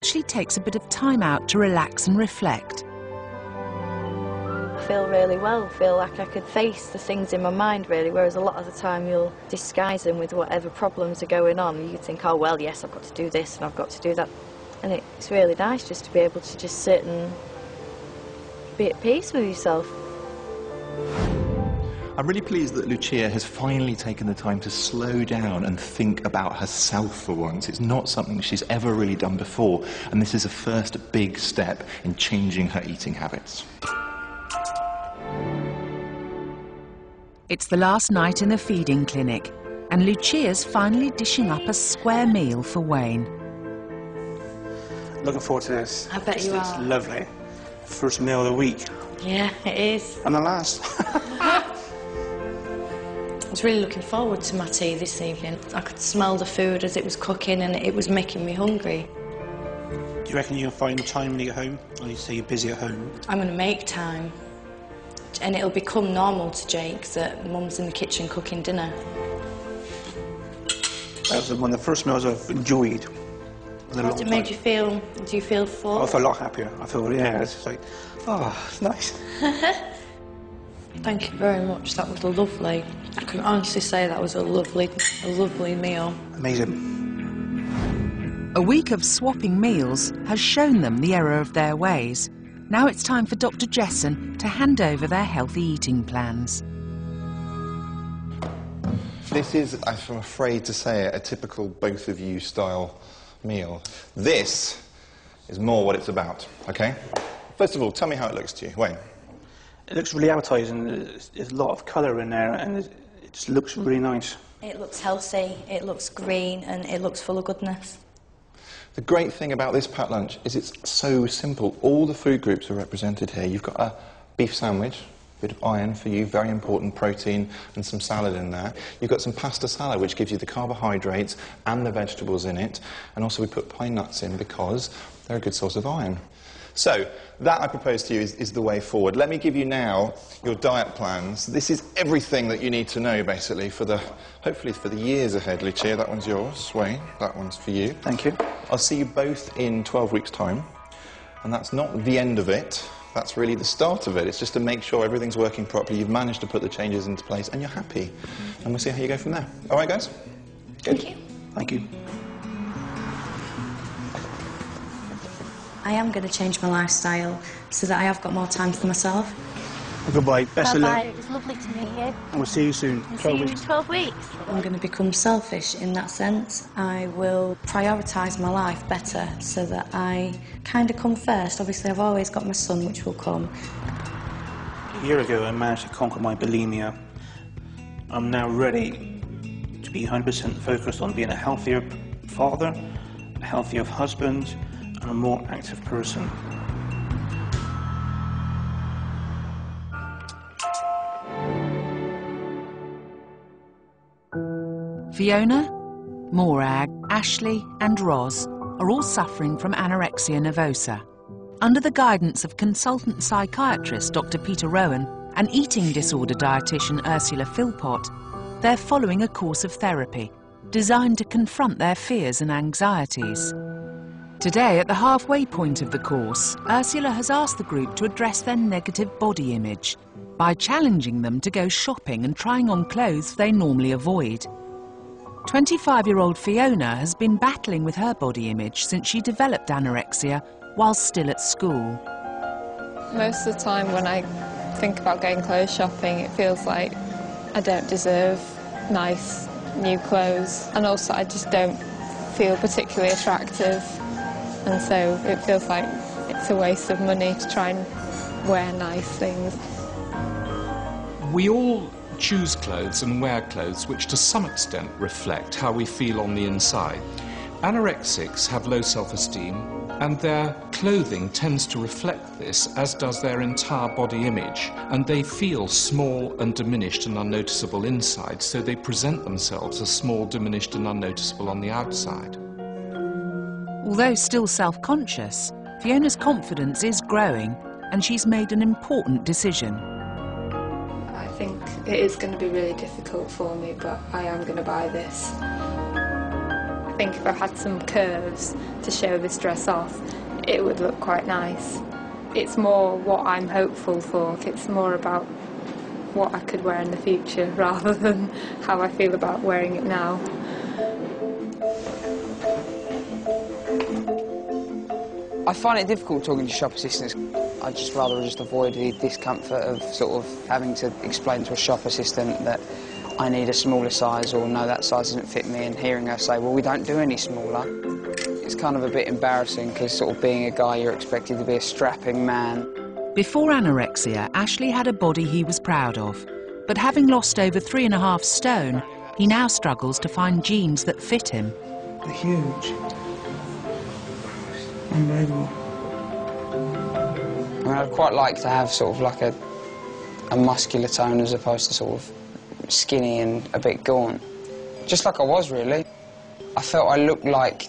actually takes a bit of time out to relax and reflect. I feel really well, I feel like I could face the things in my mind really, whereas a lot of the time you'll disguise them with whatever problems are going on. You think, oh well, yes, I've got to do this and I've got to do that. And it's really nice just to be able to just sit and be at peace with yourself. I'm really pleased that Lucia has finally taken the time to slow down and think about herself for once. It's not something she's ever really done before, and this is a first big step in changing her eating habits. It's the last night in the feeding clinic, and Lucia's finally dishing up a square meal for Wayne. Looking forward to this. I bet you are. It's lovely. First meal of the week. Yeah, it is. And the last. I was really looking forward to my tea this evening. I could smell the food as it was cooking and it was making me hungry. Do you reckon you'll find the time when you get home? Or you say you're busy at home? I'm going to make time. And it'll become normal to Jake that Mum's in the kitchen cooking dinner. That was one of the first meals I've enjoyed. How did it make you feel? Do you feel full? I feel a lot happier. I feel, yeah, it's just like, oh, it's nice. Thank you very much. That was lovely. I can honestly say that was a lovely meal. Amazing. A week of swapping meals has shown them the error of their ways. Now it's time for Dr. Jessen to hand over their healthy eating plans. This is, I'm afraid to say it, a typical both of you style meal. This is more what it's about, okay? First of all, tell me how it looks to you. Wayne? It looks really appetising. There's a lot of colour in there and it just looks really nice. It looks healthy, it looks green and it looks full of goodness. The great thing about this packed lunch is it's so simple. All the food groups are represented here. You've got a beef sandwich, a bit of iron for you, very important protein, and some salad in there. You've got some pasta salad, which gives you the carbohydrates and the vegetables in it. And also we put pine nuts in because they're a good source of iron. So that I propose to you is the way forward. Let me give you now your diet plans. This is everything that you need to know, basically, hopefully for the years ahead. Lucia, that one's yours. Wayne, that one's for you. Thank you. I'll see you both in 12 weeks' time. And that's not the end of it. That's really the start of it. It's just to make sure everything's working properly, you've managed to put the changes into place, and you're happy. And we'll see how you go from there. All right, guys? Good. Thank you. Thank you. I am going to change my lifestyle so that I have got more time for myself. Goodbye. Best of luck. Bye-bye, it was lovely to meet you. And we'll see you soon. I'll see you in 12 weeks. I'm going to become selfish in that sense. I will prioritise my life better so that I kind of come first. Obviously, I've always got my son, which will come. A year ago, I managed to conquer my bulimia. I'm now ready to be 100% focused on being a healthier father, a healthier husband, and a more active person. Fiona, Morag, Ashley and Roz are all suffering from anorexia nervosa. Under the guidance of consultant psychiatrist Dr. Peter Rowan and eating disorder dietitian Ursula Philpott, they're following a course of therapy designed to confront their fears and anxieties. Today, at the halfway point of the course, Ursula has asked the group to address their negative body image by challenging them to go shopping and trying on clothes they normally avoid. 25-year-old Fiona has been battling with her body image since she developed anorexia while still at school. Most of the time when I think about going clothes shopping, it feels like I don't deserve nice new clothes, and also I just don't feel particularly attractive, and so it feels like it's a waste of money to try and wear nice things. We all choose clothes and wear clothes which to some extent reflect how we feel on the inside. Anorexics have low self-esteem and their clothing tends to reflect this, as does their entire body image, and they feel small and diminished and unnoticeable inside, so they present themselves as small, diminished and unnoticeable on the outside. Although still self-conscious, Fiona's confidence is growing and she's made an important decision. I think it is going to be really difficult for me, but I am going to buy this. think if I had some curves to show this dress off, it would look quite nice. It's more what I'm hopeful for. It's more about what I could wear in the future rather than how I feel about wearing it now. I find it difficult talking to shop assistants. I'd just rather avoid the discomfort of sort of having to explain to a shop assistant that I need a smaller size, or no, that size doesn't fit me, and hearing her say, well, we don't do any smaller. It's kind of a bit embarrassing because sort of being a guy, you're expected to be a strapping man. Before anorexia, Ashley had a body he was proud of. But having lost over 3.5 stone, he now struggles to find jeans that fit him. They're huge. Unbelievable. I mean, I'd quite like to have sort of like a muscular tone as opposed to sort of skinny and a bit gaunt. Just like I was, really. I felt I looked like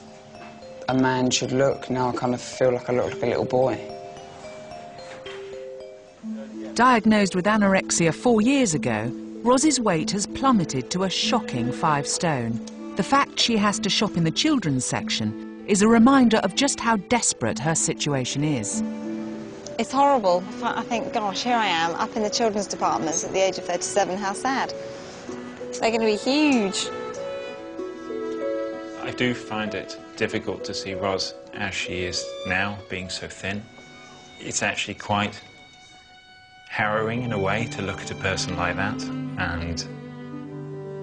a man should look. Now I kind of feel like I look like a little boy. Diagnosed with anorexia 4 years ago, Roz's weight has plummeted to a shocking 5 stone. The fact she has to shop in the children's section is a reminder of just how desperate her situation is. It's horrible. I think, gosh, here I am, up in the children's departments at the age of 37, how sad. They're going to be huge. I do find it difficult to see Roz as she is now, being so thin. It's actually quite harrowing in a way to look at a person like that and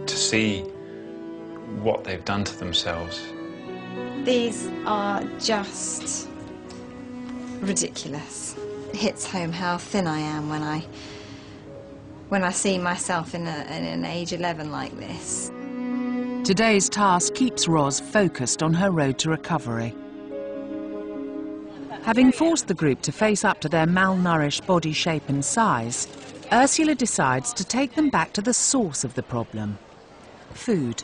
to see what they've done to themselves. These are just ridiculous. It hits home how thin I am when I see myself in an age 11 like this. Today's task keeps Roz focused on her road to recovery. Having forced the group to face up to their malnourished body shape and size, Ursula decides to take them back to the source of the problem: food.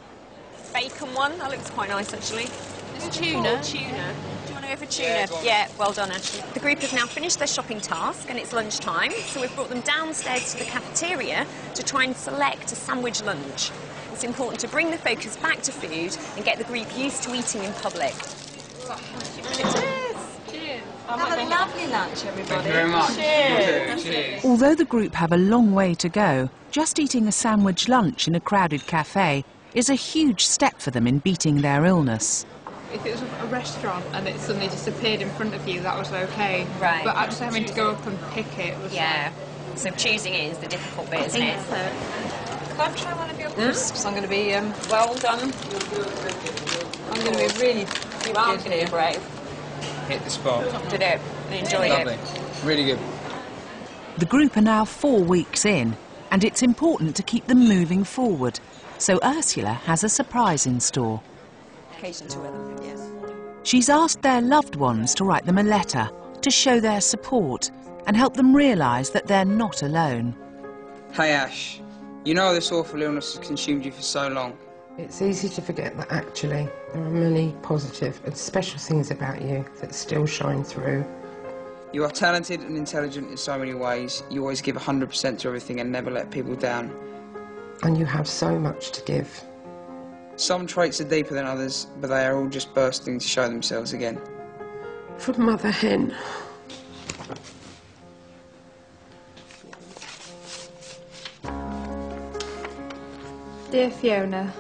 Bacon one, that looks quite nice actually. It's tuna. Tuna. Do you want to go for tuna? Yeah, well done Ashley. The group has now finished their shopping task and it's lunchtime, so we've brought them downstairs to the cafeteria to try and select a sandwich lunch. It's important to bring the focus back to food and get the group used to eating in public. Cheers! Cheers! Have a lovely lunch, everybody. Thank you very much. Cheers! Cheers. Although the group have a long way to go, just eating a sandwich lunch in a crowded cafe is a huge step for them in beating their illness. If it was a restaurant and it suddenly just appeared in front of you, that was okay. Right. But actually having to go up and pick it was... Yeah. So choosing it is the difficult bit, isn't it? So. Can I try one of your crisps? I'm going to be... Well done. I'm going to be really... You are going to be brave. Hit the spot. Did it? And enjoyed Lovely. Really good. The group are now 4 weeks in, and it's important to keep them moving forward. So Ursula has a surprise in store. Occasion to them, yes. She's asked their loved ones to write them a letter to show their support and help them realise that they're not alone. Hey Ash, you know this awful illness has consumed you for so long. It's easy to forget that actually there are many positive and special things about you that still shine through. You are talented and intelligent in so many ways. You always give 100% to everything and never let people down. And you have so much to give. Some traits are deeper than others, but they are all just bursting to show themselves again. From Mother Hen. Dear Fiona,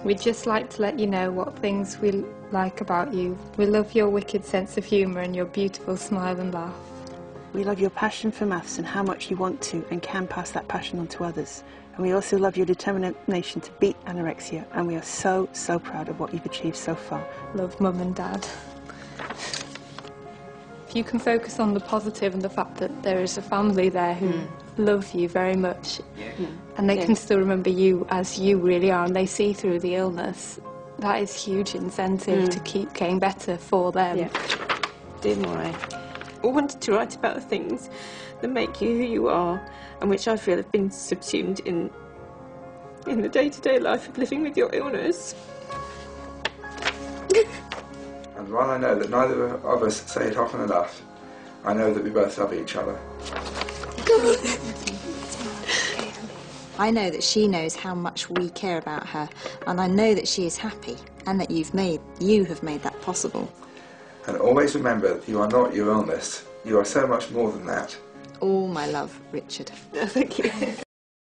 we'd just like to let you know what things we like about you. We love your wicked sense of humour and your beautiful smile and laugh. We love your passion for maths and how much you want to and can pass that passion on to others. And we also love your determination to beat anorexia, and we are so, so proud of what you've achieved so far. Love, Mum and Dad. If you can focus on the positive and the fact that there is a family there who love you very much, and they can still remember you as you really are, and they see through the illness, that is huge incentive to keep getting better for them. Yeah. Dear Moray, I wanted to write about the things that make you who you are, and which I feel have been subsumed in the day-to-day life of living with your illness. And while I know that neither of us say it often enough, I know that we both love each other. I know that she knows how much we care about her, and I know that she is happy. and that you have made that possible. And always remember that you are not your illness. You are so much more than that. All my love, Richard. Thank you.